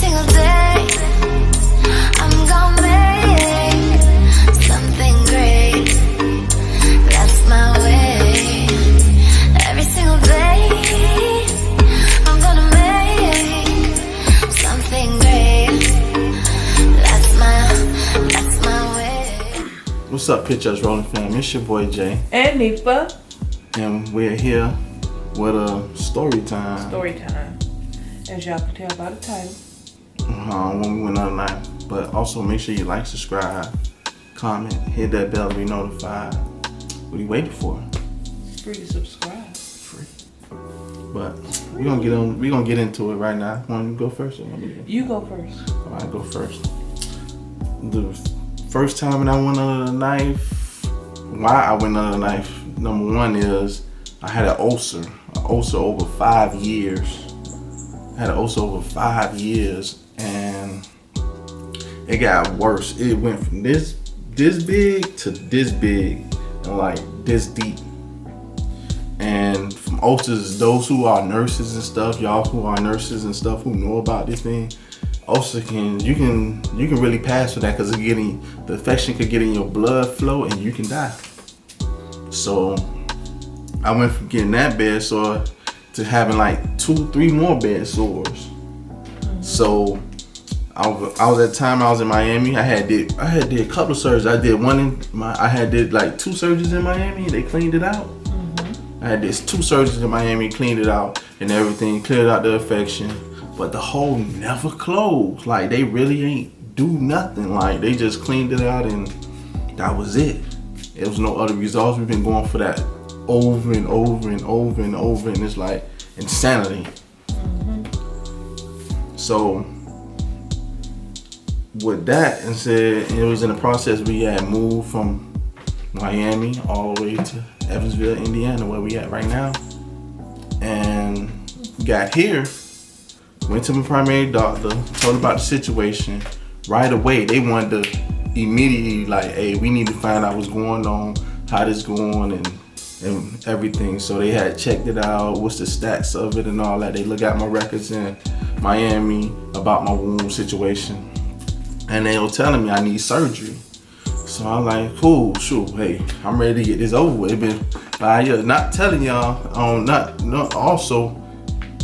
single day, I'm gonna make something great. That's my way. Every single day, I'm gonna make something great. That's my way. What's up, PictureUsRolling fam? It's your boy Jay. And Nifa. And we're here with a story time. Story time. As y'all can tell by the title. When we went on night. But also make sure you like, subscribe, comment, hit that bell to be notified. What are you waiting for? Free to subscribe. Free. But we're gonna get into it right now. Want to go first or want me to go? You go first. Alright, go first. The first time that I went under the knife, why I went under the knife, number one is I had an ulcer over 5 years. I had an ulcer over 5 years, and it got worse. It went from this big to this big, and like this deep. And from ulcers, those who are nurses and stuff, y'all who are nurses and stuff who know about this thing, ulcer you can really pass for that because the infection could get in your blood flow and you can die. So I went from getting that bad sore to having like 2-3 more bad sores. So I was at the time I was in Miami. I had did a couple of surgeries. I did like 2 surgeries in Miami. They cleaned it out. I had this 2 surgeries in Miami, cleaned it out and everything, cleared out the infection. But the hole never closed. Like they really ain't do nothing. Like they just cleaned it out and that was it. There was no other results. We've been going for that over and over and over and over, and it's like insanity. So with that and said, it was in the process we had moved from Miami all the way to Evansville, Indiana, where we at right now, and got here, went to my primary doctor, told about the situation. Right away they wanted to immediately like, hey, we need to find out what's going on, how this going and everything. So they had checked it out, what's the stats of it and all that. They look at my records in Miami about my wound situation, and they were telling me I need surgery. So I'm like, cool, sure, hey, I'm ready to get this over with. It been 5 years. Not telling y'all, also,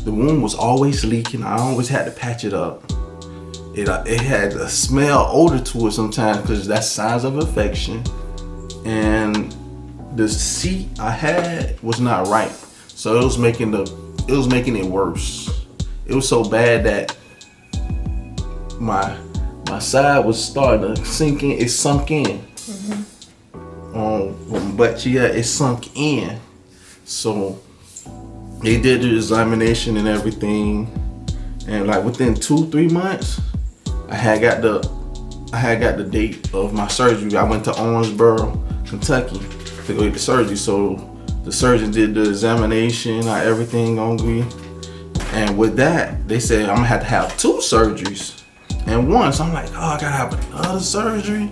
the wound was always leaking. I always had to patch it up. It had a smell, odor to it sometimes because that's signs of infection. And the seat I had was not right, so it was making it worse. It was so bad that my side was starting to sink in. It sunk in. But yeah, it sunk in. So they did the examination and everything, and like within 2-3 months, I had got the date of my surgery. I went to Owensboro, Kentucky, to go get the surgery. So the surgeon did the examination, everything on me, and with that, they said I'm gonna have to have 2 surgeries. And once I'm like, oh, I gotta have another surgery,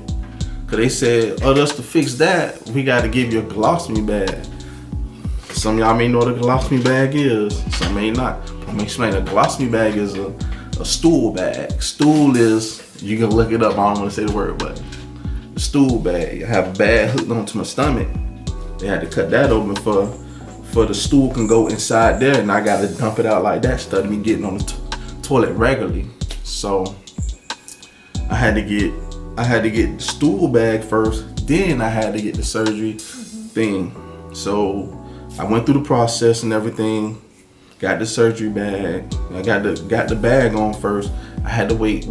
cause they said, us to fix that, we gotta give you a colostomy bag. Some of y'all may know what a colostomy bag is, some may not. I'm gonna explain. A colostomy bag is a stool bag. Stool is, you can look it up, I don't wanna say the word, but the stool bag. I have a bag hooked onto my stomach. They had to cut that open for the stool can go inside there, and I gotta dump it out like that instead of me getting on the toilet regularly. So I had to get the stool bag first, then I had to get the surgery thing. So I went through the process and everything, got the surgery bag. I got the bag on first. I had to wait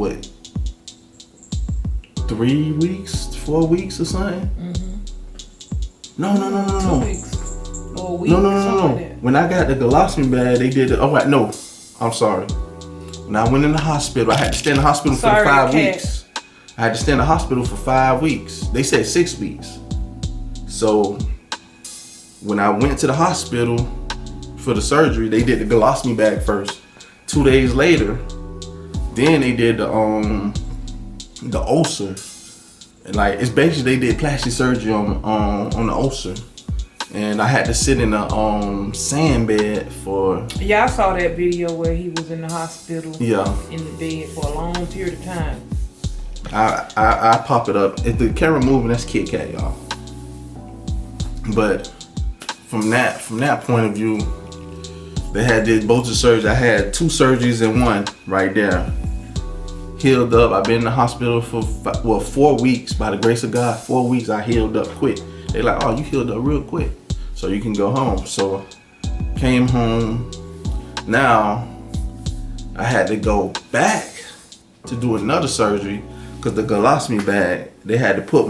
3 weeks, 4 weeks or something. No. 2 weeks. Or a week. No. When I got the colostomy bag, they did it. Oh, wait, no. I'm sorry. When I went in the hospital, I had to stay in the hospital for 5 weeks. I had to stay in the hospital for 5 weeks. They said 6 weeks. So when I went to the hospital for the surgery, they did the colostomy bag first. 2 days later, then they did the ulcer. And like, it's basically they did plastic surgery on the ulcer. and I had to sit in a sand bed for. Yeah, I saw that video where he was in the hospital. Yeah. In the bed for a long period of time. I pop it up. If the camera moving, that's Kit Kat, y'all. But from that point of view, they did both the surgeries. I had 2 surgeries in one right there. Healed up. I've been in the hospital for 4 weeks. By the grace of God, 4 weeks I healed up quick. They like, oh, you healed up real quick, so you can go home. So came home. Now I had to go back to do another surgery because the colostomy bag, they had to put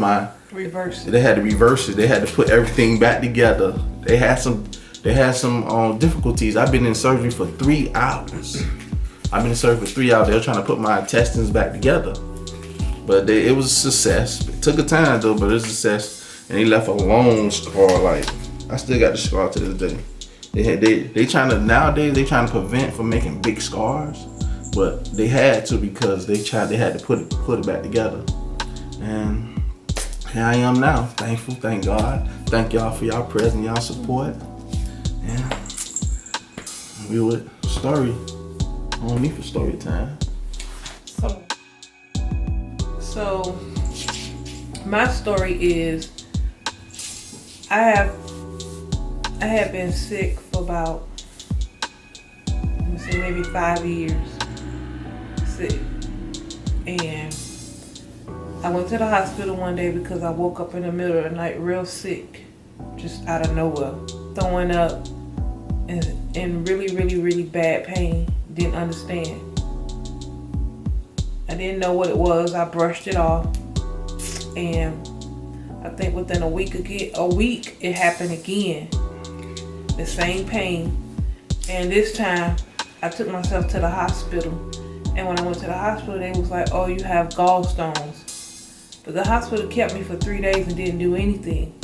reverse it. They had to reverse it. They had to put everything back together. They had some difficulties. I've been in surgery for 3 hours. They were trying to put my intestines back together. But it was a success. It took a time though, but it was a success. And they left a long scar. Like, I still got the scar to this day. Nowadays they trying to prevent from making big scars, but they had to because they had to put it back together. And here I am now. Thankful, thank God. Thank y'all for y'all presence, y'all support. And we with story. On me for story time. So my story is I have been sick for about, let me say, maybe 5 years. Sick. And I went to the hospital one day because I woke up in the middle of the night real sick, just out of nowhere, throwing up and really, really, really bad pain. Didn't understand. I didn't know what it was. I brushed it off, and I think within a week it happened again. The same pain, and this time I took myself to the hospital. And when I went to the hospital, they was like, "Oh, you have gallstones." But the hospital kept me for 3 days and didn't do anything.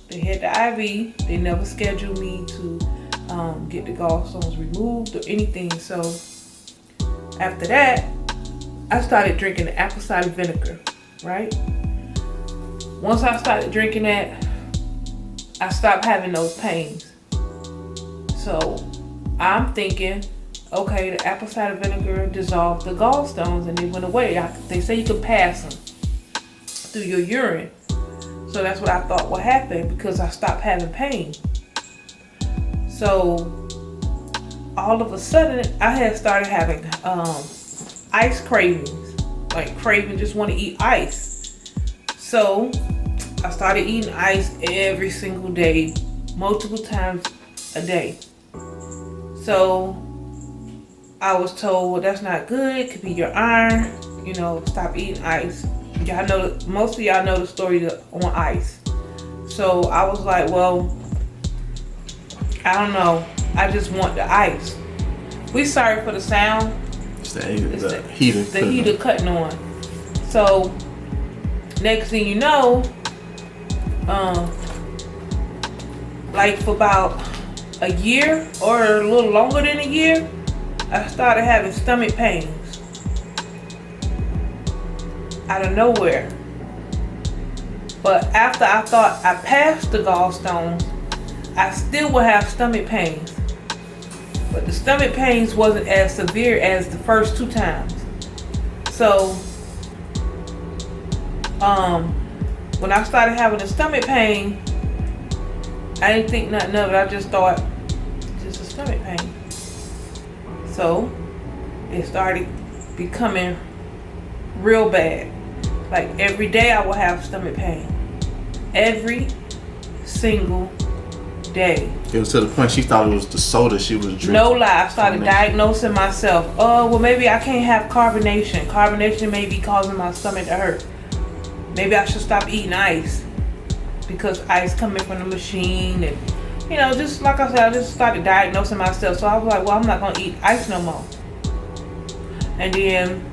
They had the IV. They never scheduled me to get the gallstones removed or anything. So after that, I started drinking the apple cider vinegar, right? Once I started drinking that, I stopped having those pains. So I'm thinking, okay, the apple cider vinegar dissolved the gallstones and they went away. They say you can pass them through your urine. So that's what I thought would happen because I stopped having pain. So all of a sudden, I had started having ice cravings, like just want to eat ice. So I started eating ice every single day, multiple times a day. So I was told, well, that's not good. It could be your iron. Stop eating ice. Y'all know, most of y'all know the story on ice. So I was like, well, I don't know. I just want the ice. We sorry for the sound. It's the heater. The heater cutting on. So next thing you know, like for about a year or a little longer than a year, I started having stomach pains out of nowhere. But after I thought I passed the gallstones, I still would have stomach pains. But the stomach pains wasn't as severe as the first 2 times. So when I started having the stomach pain, I didn't think nothing of it. I just thought, just a stomach pain. So it started becoming real bad. Like every day I would have stomach pain. Every single day. It was to the point she thought it was the soda she was drinking. No lie, I started diagnosing myself. Oh, well, maybe I can't have carbonation. Carbonation may be causing my stomach to hurt. Maybe I should stop eating ice because ice coming from the machine. And, just like I said, I just started diagnosing myself. So I was like, well, I'm not going to eat ice no more. And then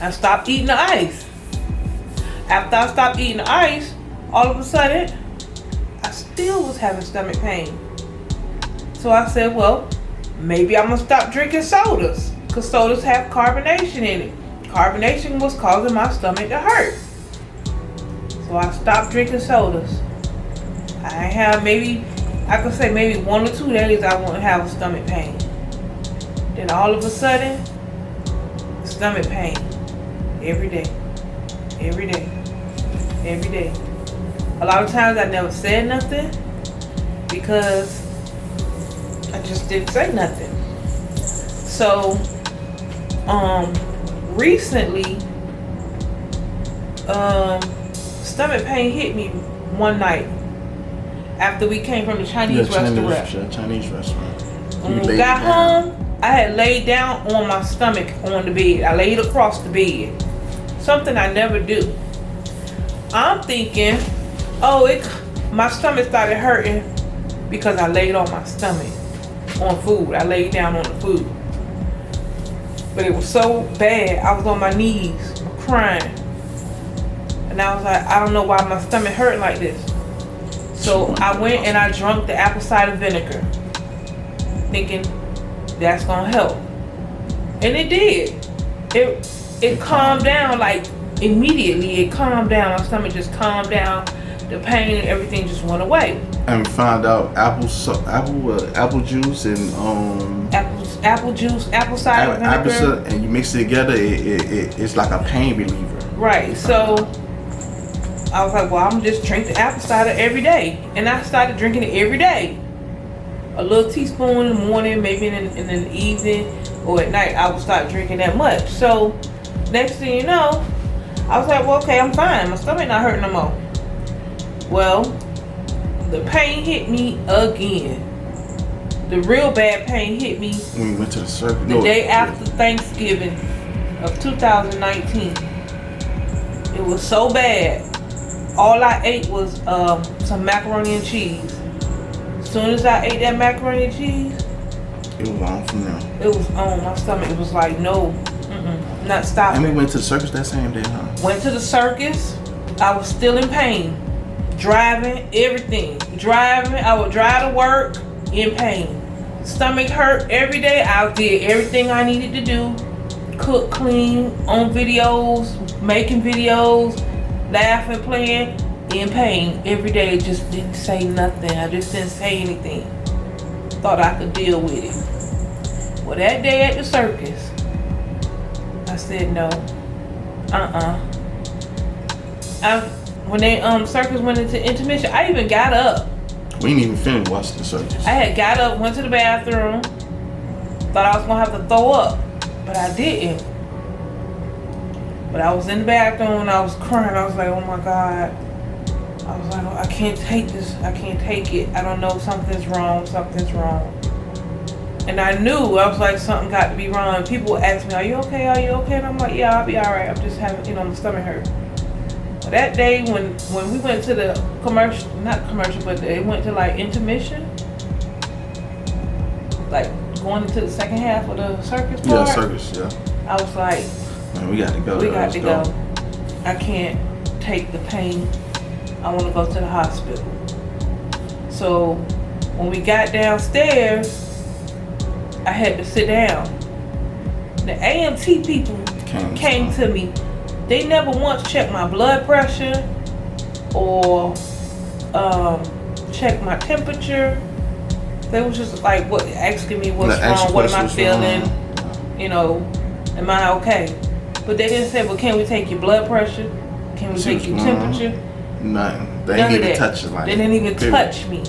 I stopped eating the ice. After I stopped eating the ice, all of a sudden, I still was having stomach pain. So I said, well, maybe I'm going to stop drinking sodas because sodas have carbonation in it. Carbonation was causing my stomach to hurt. So I stopped drinking sodas. I have maybe, I could say maybe 1 or 2 days I won't have a stomach pain. Then all of a sudden, stomach pain. Every day. Every day. Every day. A lot of times I never said nothing because I just didn't say nothing. So, recently, stomach pain hit me one night after we came from the Chinese restaurant. Chinese restaurant. When we got home, I had laid down on my stomach on the bed. I laid across the bed. Something I never do. I'm thinking, my stomach started hurting because I laid on my stomach on food. I laid down on the food. But it was so bad, I was on my knees crying. And I was like, I don't know why my stomach hurt like this. So I went and I drank the apple cider vinegar, thinking that's gonna help. And it did. It calmed down like immediately. It calmed down. My stomach just calmed down. The pain and everything just went away. And found out apple juice and apple juice, apple cider vinegar, and you mix it together. It's like a pain reliever. Right. So I was like, well, I'm just drink the apple cider every day, and I started drinking it every day. A little teaspoon in the morning, maybe in the evening or at night. I would start drinking that much. So next thing you know, I was like, well, okay, I'm fine. My stomach not hurting no more. Well, the pain hit me again. The real bad pain hit me when we went to the circus. The day after Thanksgiving of 2019. It was so bad. All I ate was some macaroni and cheese. As soon as I ate that macaroni and cheese, it was on from there. It was on my stomach. It was like, no, not stopping. And we went to the circus that same day, huh? Went to the circus. I was still in pain. Driving, everything. Driving, I would drive to work in pain. Stomach hurt every day. I did everything I needed to do. Cook, clean, on videos, making videos, laughing, playing, in pain every day. Just didn't say nothing. I just didn't say anything. Thought I could deal with it. Well, that day at the circus, I said no. When they circus went into intermission, I even got up. We didn't even finish watching the circus. I had got up, went to the bathroom, thought I was gonna have to throw up, but I didn't. But I was in the bathroom and I was crying. I was like, oh my God. I was like, I can't take this. I can't take it. I don't know, something's wrong. Something's wrong. And I knew, I was like, something got to be wrong. And people would ask me, are you okay? Are you okay? And I'm like, yeah, I'll be all right. I'm just having, my stomach hurt. But that day when we went to the but they went to like intermission, like going into the second half of the circus part. Yeah, circus, yeah. I was like, man, we got to go. We got to go. I can't take the pain. I want to go to the hospital. So when we got downstairs, I had to sit down. The AMT people came to me. They never once checked my blood pressure or checked my temperature. They was just like asking me what's wrong, what am I feeling, am I okay? But they didn't say, well, can we take your blood pressure? Can we take your temperature? Nothing. They didn't even touch it. They didn't even touch me.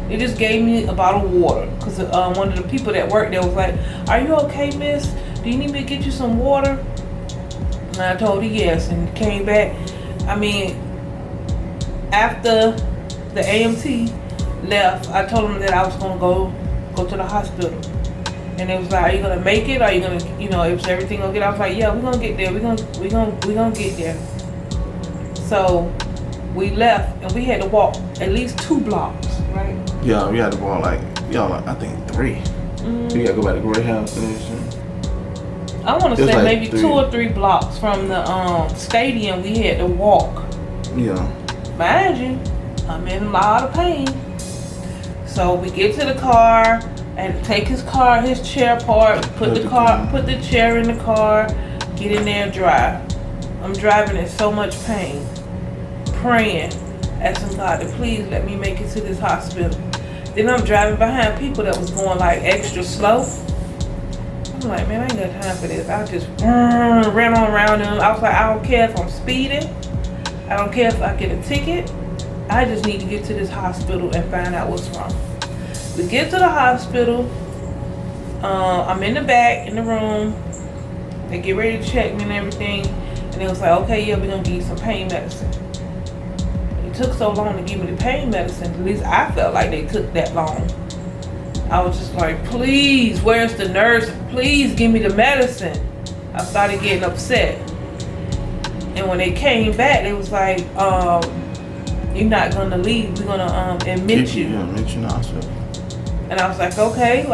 They just gave me a bottle of water. Because one of the people that worked there was like, are you okay, miss? Do you need me to get you some water? And I told her yes, and came back. I mean, after the AMT left, I told them that I was gonna go to the hospital. And it was like, are you gonna make it? Are you gonna, is everything gonna get? I was like, yeah, we're gonna get there. We're gonna get there. So we left, and we had to walk at least 2 blocks, right? Yeah, we had to walk I think 3. We gotta go back to Greyhound Station. I want to say like maybe 3. 2 or 3 blocks from the stadium. We had to walk. Yeah. Imagine, I'm in a lot of pain. So we get to the car and take his chair apart, put the chair in the car, get in there and drive. I'm driving in so much pain, praying, asking God to please let me make it to this hospital. Then I'm driving behind people that was going like extra slow. I'm like, man, I ain't got time for this. I just ran on around them. I was like, I don't care if I'm speeding. I don't care if I get a ticket. I just need to get to this hospital and find out what's wrong. We get to the hospital. I'm in the back, in the room. They get ready to check me and everything. And it was like, okay, yeah, we're going to give you some pain medicine. It took so long to give me the pain medicine. At least I felt like they took that long. I was just like, please, where's the nurse? Please give me the medicine. I started getting upset. And when they came back, they was like, you're not going to leave. We're going to admit you. Yeah, admit you in the hospital. And I was like, okay,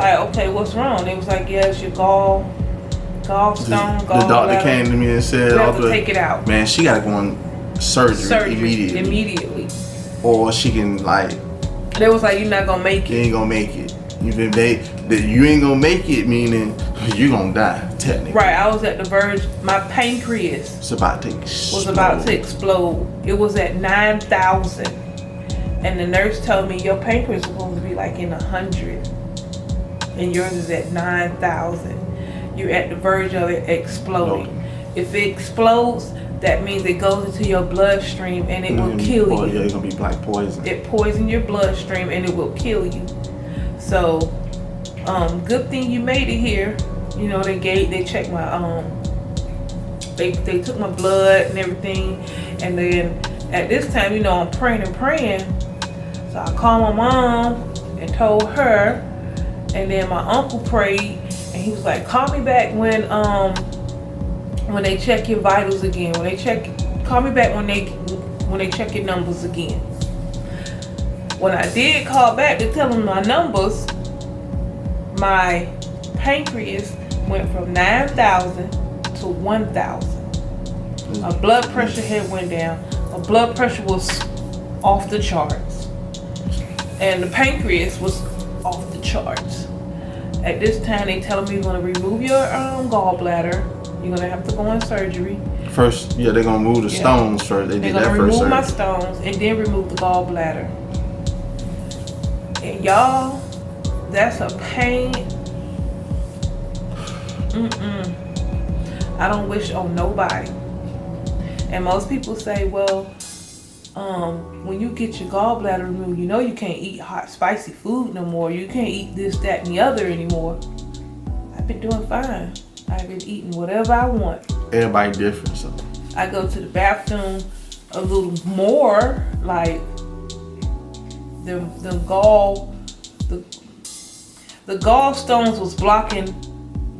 what's wrong? They was like, yeah, it's your gallstone, The doctor came to me and said, you have to take it out. Man, she got to go on surgery immediately. Or she can like. They was like, you're not going to make it. You ain't going to make it. You ain't going to make it, meaning you're going to die, technically. Right, I was at the verge. My pancreas was about to explode. It was at 9,000. And the nurse told me, your pancreas is supposed to be like in 100. And yours is at 9,000. You're at the verge of it exploding. No. If it explodes, that means it goes into your bloodstream and it will kill you. Yeah, it's going to be like poison. It poisons your bloodstream and it will kill you. So, good thing you made it here. You know, they checked my, they took my blood and everything. And then at this time, you know, I'm praying. So I called my mom and told her. And then my uncle prayed and he was like, call me back when they check your vitals again. Call me back when they check your numbers again. When I did call back to tell them my numbers, my pancreas went from 9,000 to 1,000. My blood pressure had went down. My blood pressure was off the charts. And the pancreas was off the charts. At this time, they telling me you're going to remove your gallbladder. You're going to have to go in surgery. First, yeah, they're going to remove the stones first. They're going to remove my stones and then remove the gallbladder. And y'all, that's a pain. I don't wish on nobody. And most people say, well, when you get your gallbladder removed, you know you can't eat hot, spicy food no more. You can't eat this, that, and the other anymore. I've been doing fine. I've been eating whatever I want. Everybody different, so. I go to the bathroom a little more, like the gallstones was blocking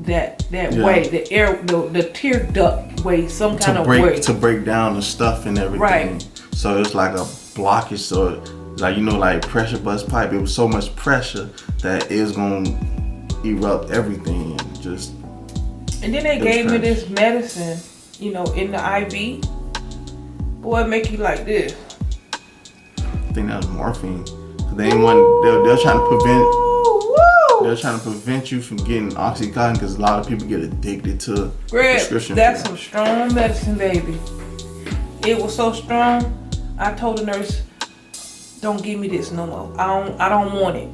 that way, the air, the tear duct way, some kind of way to break down the stuff and everything. Right. So it's like a blockage. So like, you know, like pressure bust pipe. It was so much pressure that it's gonna erupt everything and just. And then they gave me this medicine, you know, in the IV. Boy, it make you like this. I think that was morphine. They ain't want. They're trying to prevent. They're trying to prevent you from getting Oxycontin because a lot of people get addicted to prescription. That's some strong medicine, baby. It was so strong. I told the nurse, "Don't give me this no more. I don't want it."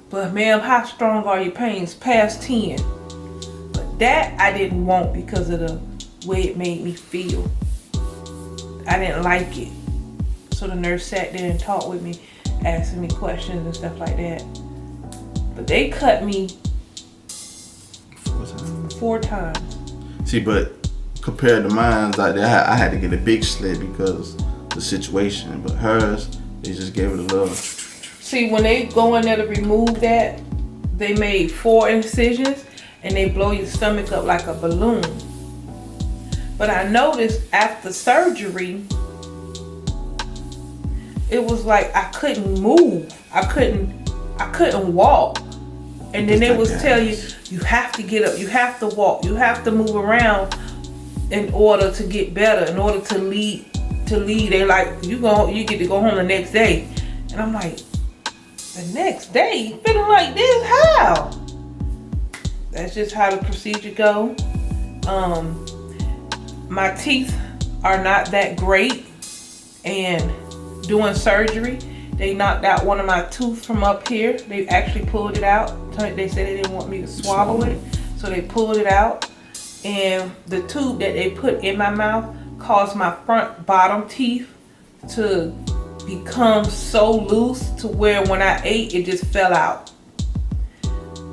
But ma'am, how strong are your pains? Past 10. But that I didn't want because of the way it made me feel. I didn't like it. So the nurse sat there and talked with me, asking me questions and stuff like that. But they cut me 4 times. See, but compared to mine, like I had to get a big slit because of the situation. But hers, they just gave it a little. See, when they go in there to remove that, they made 4 incisions and they blow your stomach up like a balloon. But I noticed after surgery, it was like I couldn't move. I couldn't walk. And then they would tell you, you have to get up, you have to walk, you have to move around in order to get better, in order to lead. They like, you get to go home the next day. And I'm like, the next day? Feeling like this? How? That's just how the procedure go. My teeth are not that great. And doing surgery. They knocked out one of my tooth from up here. They actually pulled it out. They said they didn't want me to swallow it, so they pulled it out. And the tube that they put in my mouth caused my front bottom teeth to become so loose to where when I ate, it just fell out.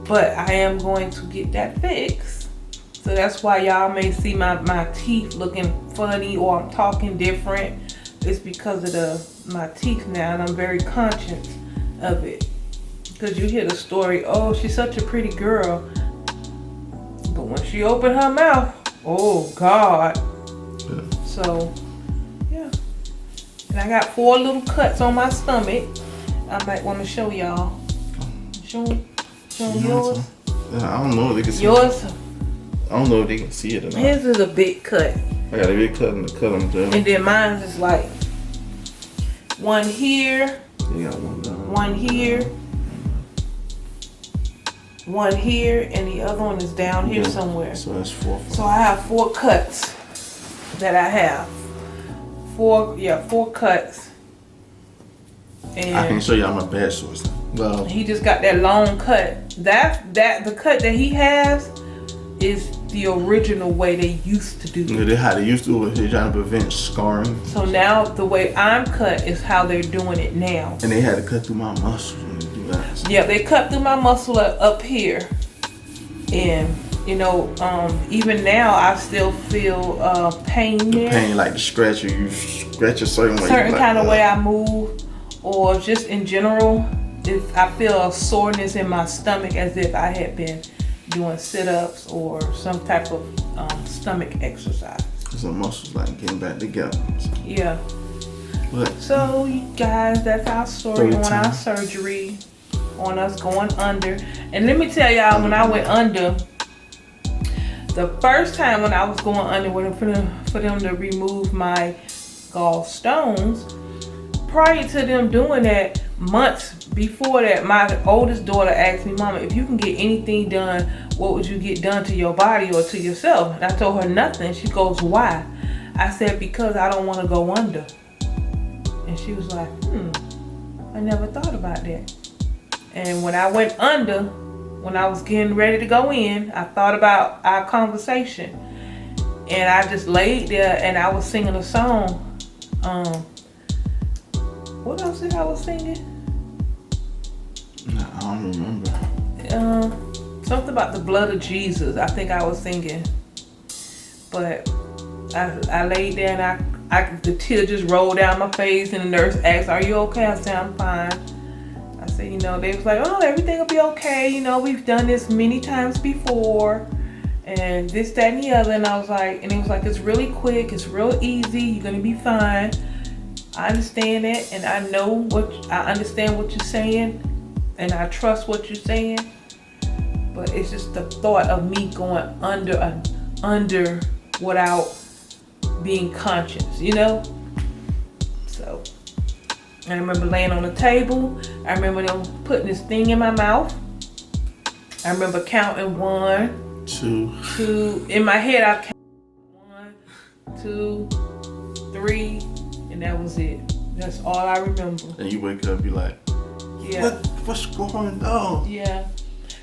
But I am going to get that fixed. So that's why y'all may see my teeth looking funny or I'm talking different. It's because of my teeth now, and I'm very conscious of it. Because you hear the story, oh, she's such a pretty girl. But when she opened her mouth, oh God. Yeah. So, yeah. And I got 4 little cuts on my stomach. I might want to show y'all. Show yours. Yeah, I don't know if they can see Yours. it. I don't know if they can see it or not. His is a big cut. I got a big cut and the cut on the And then mine is like one here, You got one down. one here, one here, and the other one is down here somewhere. So that's 4. So I have 4 cuts that I have. 4 cuts. I can And show y'all my bad source. Well, he just got that long cut. The cut that he has is the original way they used to do it. they how they used to do it. They're trying to prevent scarring. So now the way I'm cut is how they're doing it now. And they had to cut through my muscles when they do that. Yeah, they cut through my muscle up here. And, you know, even now I still feel pain there. Pain, like the scratch, you scratch a certain way. Certain like, kind of way I move, or just in general, if I feel a soreness in my stomach as if I had been doing sit-ups or some type of stomach exercise. Some muscles like getting back together. Yeah. But So you guys, that's our story on Storytime. our surgery, on us going under. And let me tell y'all, when I went under, the first time when I was going under for them to remove my gallstones, prior to them doing that, months before that, my oldest daughter asked me, Mama, if you can get anything done, what would you get done to your body or to yourself? And I told her nothing. She goes, why? I said, because I don't want to go under. And she was like, I never thought about that. And when I went under, when I was getting ready to go in, I thought about our conversation. And I just laid there and I was singing a song. What else did I was singing? I don't remember. Something about the blood of Jesus. I think I was singing. But I laid there and the tear just rolled down my face, and the nurse asked, are you okay? I said, I'm fine. I said, you know, they was like, oh, everything will be okay. You know, we've done this many times before. And this, that, and the other. And I was like, and it was like, it's really quick. It's real easy. You're going to be fine. I understand it. And I understand what you're saying. And I trust what you're saying. But it's just the thought of me going under without being conscious, you know? So I remember laying on the table. I remember them putting this thing in my mouth. I remember counting 1, 2. In my head, I counted 1, 2, 3, and that was it. That's all I remember. And you wake up, be like, Yeah. What's going on? Yeah.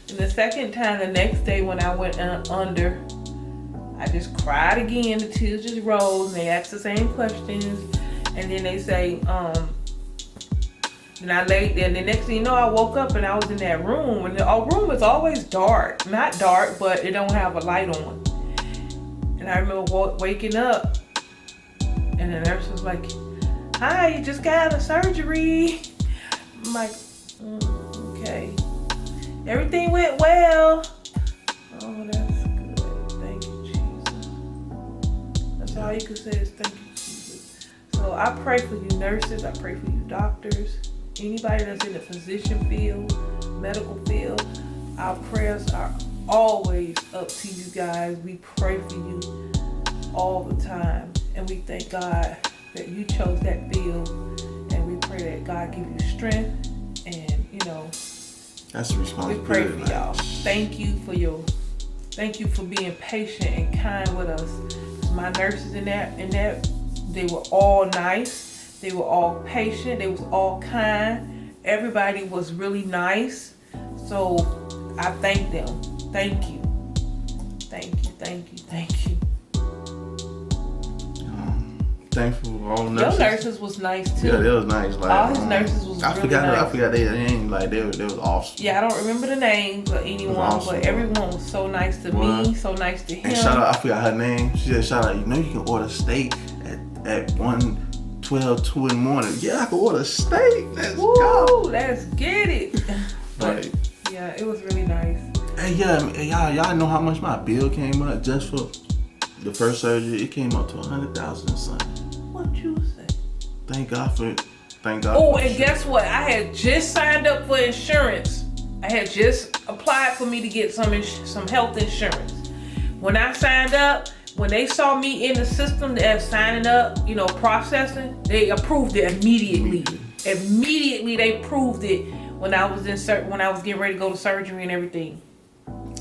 And the second time, the next day when I went under, I just cried again. The tears just rose. And they asked the same questions. And then they say, and I laid there. And the next thing you know, I woke up and I was in that room. And the room is always dark. Not dark, but it don't have a light on. And I remember waking up. And the nurse was like, hi, you just got out of surgery. I'm like, okay. Everything went well. Oh, that's good. Thank you, Jesus. That's all you can say is thank you, Jesus. So I pray for you nurses. I pray for you doctors. Anybody that's in the physician field, medical field. Our prayers are always up to you guys. We pray for you all the time. And we thank God that you chose that field. And we pray that God give you strength. And, you know, That's a responsibility. we pray for y'all. Thank you for being patient and kind with us. My nurses in that, they were all nice. They were all patient. They was all kind. Everybody was really nice. So I thank them. Thank you. Thank you. Thank you. Thank you. Thankful for all the nurses. Your nurses was nice too. Yeah, they was nice. Like, all his nurses was really nice. I forgot their name. Like they was awesome. Yeah, I don't remember the names or anyone, awesome, but everyone was so nice to me, so nice to him. And shout out, I forgot her name. She said, shout out, you know you can order steak at 1:12, 2 in the morning. Yeah, I can order steak. Let's go. Let's get it. But yeah, it was really nice. Hey, yeah, y'all know how much my bill came up just for the first surgery? It came up to $100,000 or something. What you say? Thank God for it. Oh, and guess what? I had just signed up for insurance. I had just applied for me to get some health insurance. When I signed up, when they saw me in the system as signing up, processing, they approved it immediately. Immediately they approved it when I was getting ready to go to surgery and everything.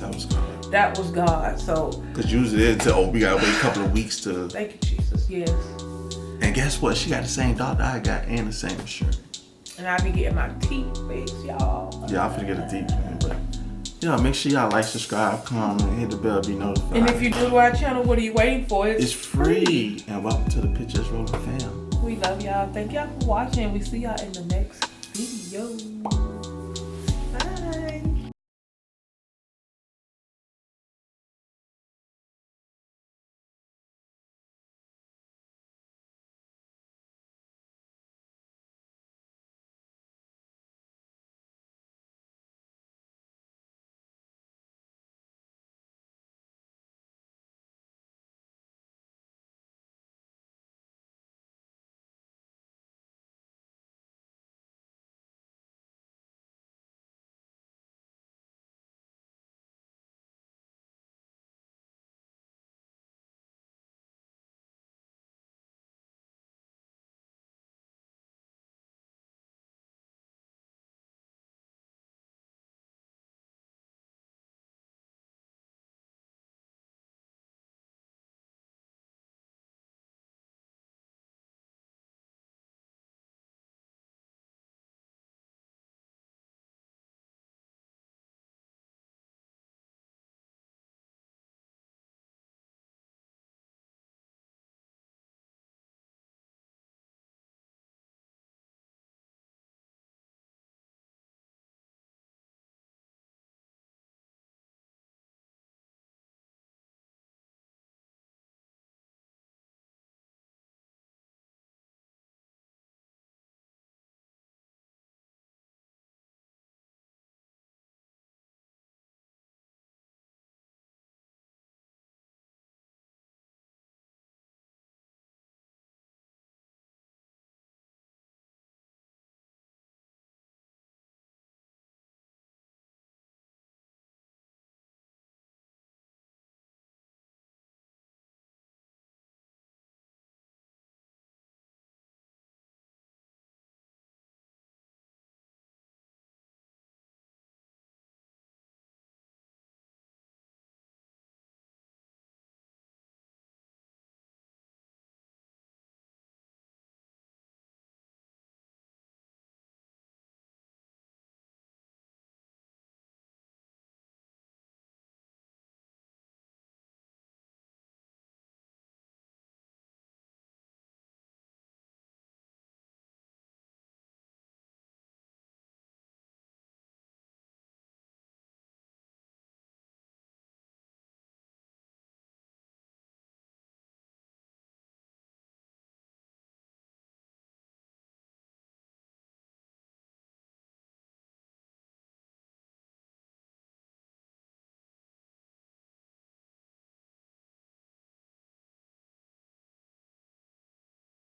That was God. That was God. So. Cause usually they tell, we gotta wait a couple of weeks to. Thank you, Jesus. Yes. And guess what? She got the same doctor I got and the same insurance. And I be getting my teeth fixed, y'all. Yeah, I'm finna get a teeth clean, but make sure y'all like, subscribe, comment, hit the bell, be notified. And if you're new to our channel, what are you waiting for? It's free. And welcome to the PictureUsRolling fam. We love y'all. Thank y'all for watching. We see y'all in the next video.